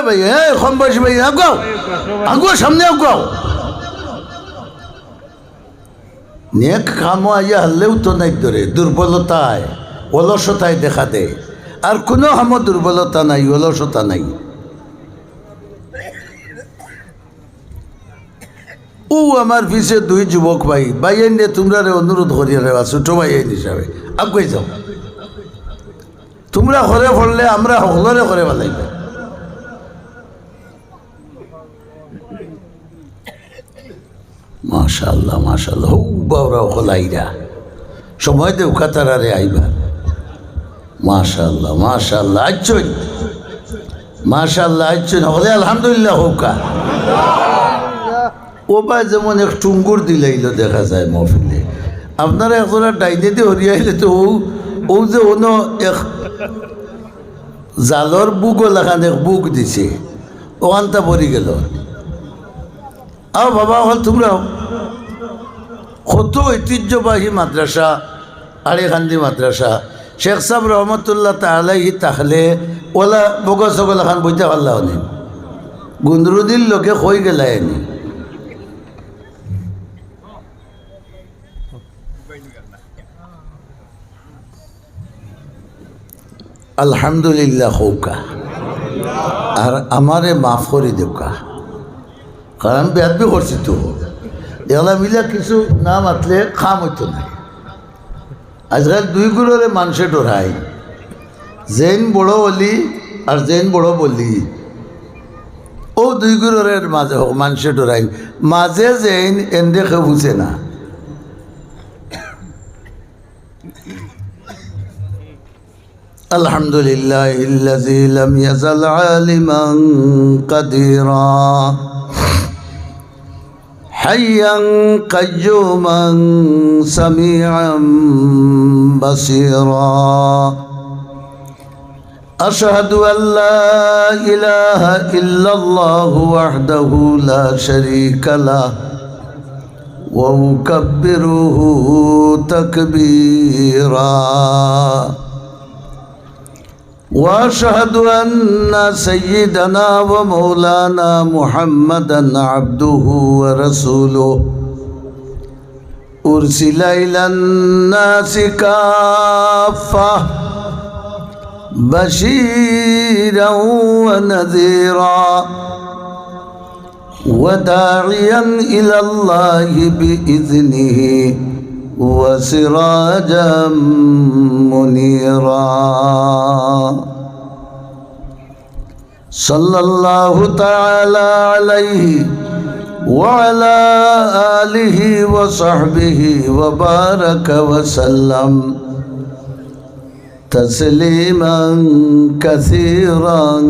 ভাই কম বয়সী ভাই আগাও আগুয়া সামনে আগাও নেক কামো আইয়া হারলেও তো নাই ধরে দুর্বলতায় অলসতায় দেখা দেয় আর কোনো হামো দুর্বলতা নাই অলসতা নাই ও আমার পিছে দুই যুবক ভাই ভাইয়েন নিয়ে তোমরা অনুরোধ করিয়া রেবা ছোট ভাইয়েন হিসাবে আগুয়াই যাও তোমরা ঘরে পড়লে আমরা সকলরে করে ভালাইবে মাশাআল্লাহ মাশাআল্লাহ হৌ বাউরা হলাইরা সময় দেও কাতারারে আইবা মাশাআল্লাহ মাশাআল্লাহ আইছই মাশাআল্লাহ আইছই হলে আলহামদুলিল্লাহ হোকা ও বা যেমন এক টুঙ্গুর দিলাইল দেখা যায় মহফিলে আপনারা এখন ডাইনে দিয়ে হরিয়াইলে তো ও যে অন্য এক জালর বুকও লাগান এক বুক দিছে ওখানটা পরি গেল আও বাবা হল তোমরাও কত ঐতিহ্যবাহী মাদ্রাসা আড়েখান্দি মাদ্রাসা শেখ সাহেব রহমতুল্লাহ তালাহি তাহলে ওলা বগল সকল এখন বইতে পারলাম নি গুন্দরুদির লোকে কই গেলায়নি আলহামদুলিল্লাহ হৌকা আর আমারে মাফ করে দেওকা কারণ বেয়াদবি করছি তো এগুলা মিলা কিছু না মাতলে খাম হইতো না আজকাল দুই গুলোরে মানুষে ডরাই জেন বড় বলি আর জেন বড় বলি ও দুই গুলোরের মাঝে মানুষে ডরাই মাঝে জেন এনে কেউ বুঝে না আলহামদুলিল্লাহিল্লাযী লাম ইয়াজাল আলিমান কাদিরা হাইয়ান কাইয়ুমান সামিআন বাসীরা আশহাদু আল্লা ইলাহা ইল্লাল্লাহু ওয়াহদাহু লা শারীকা লাহু ওয়া উকাব্বিরুহু তাকবীরা واشهد ان سيدنا ومولانا محمدا عبده ورسوله ارسل الى الناس كافه بشيرا ونذيرا وداعيا الى الله باذنه وسراجا منيرا صلى الله تعالى عليه وعلى آله وصحبه وبارك وسلم تسليما كثيرا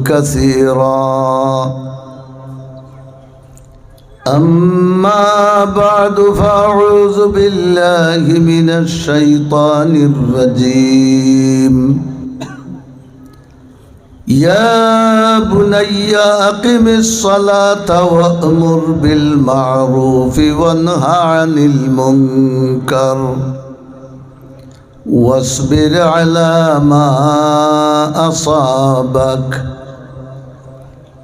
كثيرا أما بعد فأعوذ بالله من الشيطان الرجيم يا بني أقم الصلاة وأمر بالمعروف وانه عن المنكر واصبر على ما أصابك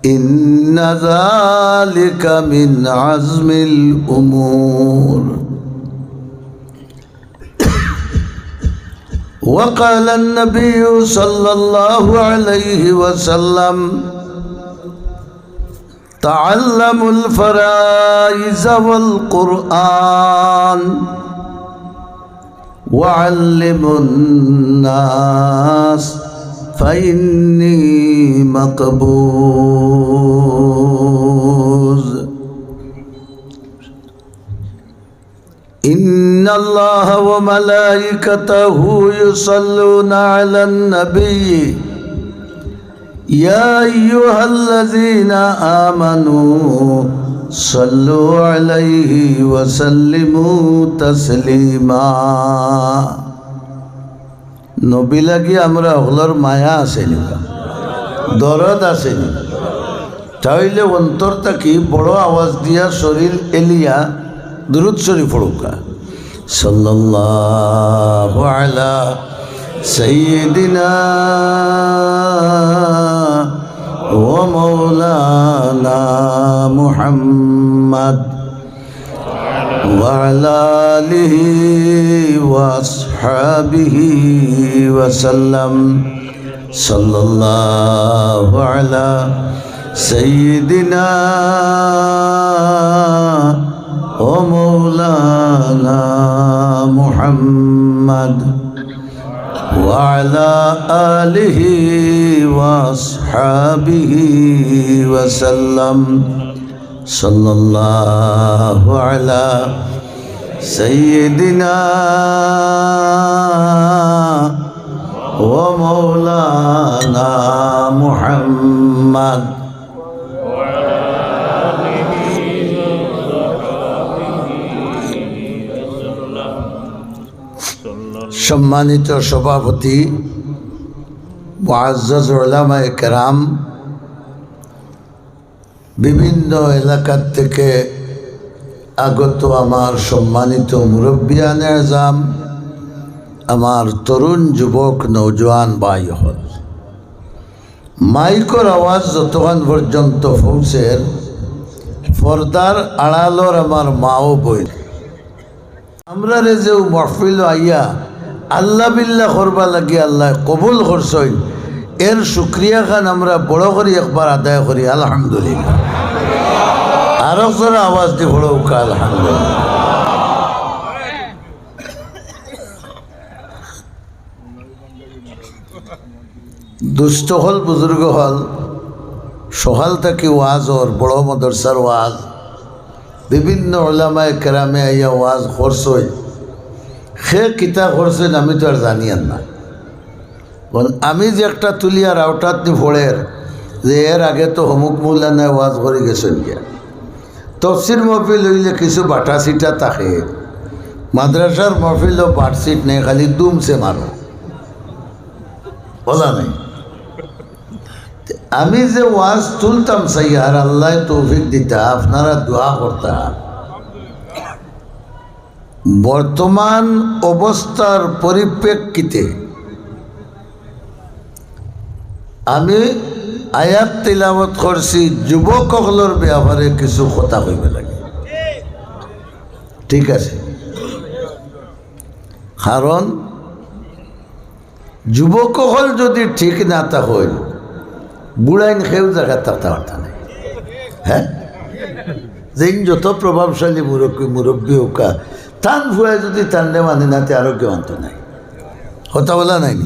إن ذلك من عزم الأمور وقال النبي صلى الله عليه وسلم تعلموا الفرائض والقرآن وعلموا الناس فإني مقبوض إن الله وملائكته يصلون على النبي يا أيها الذين آمنوا صلوا عليه وسلموا تسليما নবী লাগি আমরা হলর মায়া আসেনি দরদ আসেনি তাইলে অন্তর থাকি বড় আওয়াজ দিয়া শরীর এলিয়া দুরূদ শরীফ পড়ুকা সাল্লাল্লাহু আলা সাইয়্যিদিনা ومولانا محمد وعلى آله وأصحابه وسلم صلى الله على سيدنا ومولانا محمد وعلى آله وأصحابه وسلم صلى الله على سيدنا ومولانا محمد সম্মানিত সভাপতি, মুআজ্জাজ উলামায়ে কেরাম, বিভিন্ন এলাকার থেকে আগত আমার সম্মানিত মুরব্বিয়ানে আযম, আমার তরুণ যুবক নওজোয়ান ভাই হল, মাইকর আওয়াজ যতক্ষণ পর্যন্ত পৌঁছের পর্দার আড়ালর আমার মা ও বোন, আমরা রে যে মাহফিল আইয়া আল্লাহ বিল্লাহ করবা লাগি আল্লাহ কবুল করছই, এর শুক্রিয়া খান আমরা বড় করি একবার আদায় করি আলহামদুলিল্লাহ। আরো জোরে আওয়াজ দিয়ে বড় উকা আলহামদুলিল্লাহ। দুস্থ হল, বুজুর্গ হল, সকাল থেকে ওয়াজ ওর বড় মদরসার ওয়াজ, বিভিন্ন ওলামায়ে কেরামে আইয়া ওয়াজ করছই, সে কিতা করছেন আমি তো আর জানিয়ান না। আমি যে একটা তুলিয়ার আউটাত নি ফোড়ের যে এর আগে তো হমুক মৌলানায় ওয়াজ করে গেছেন গিয়া, তফসির মহফিল হইলে কিছু বাটা সিটা থাকে, মাদ্রাসার মহফিলও বাট সিট নেই, খালি দুমছে মারো বলা নাই। আমি যে ওয়াজ তুলতাম সাইয়ার, আল্লাহ তৌফিক দিতা, আপনারা দোয়া করতাম। বর্তমান অবস্থার পরিপ্রেক্ষিতে আমি আয়াত তিলাওয়াত করছি, যুবকসকলের ব্যাপারে কিছু কথা কইবে লাগে, ঠিক আছে? কারণ যুবকসকল যদি ঠিক না থাকে, বুড়াইন খেয়েও জায়গা থাকতে পারত না। হ্যাঁ, যেই যত প্রভাবশালী মুরব্বী হোকা, টান ফুয়ায় যদি টান্ডে মানে না, আরো কেউ আনত নাই, কথা বলা নাই।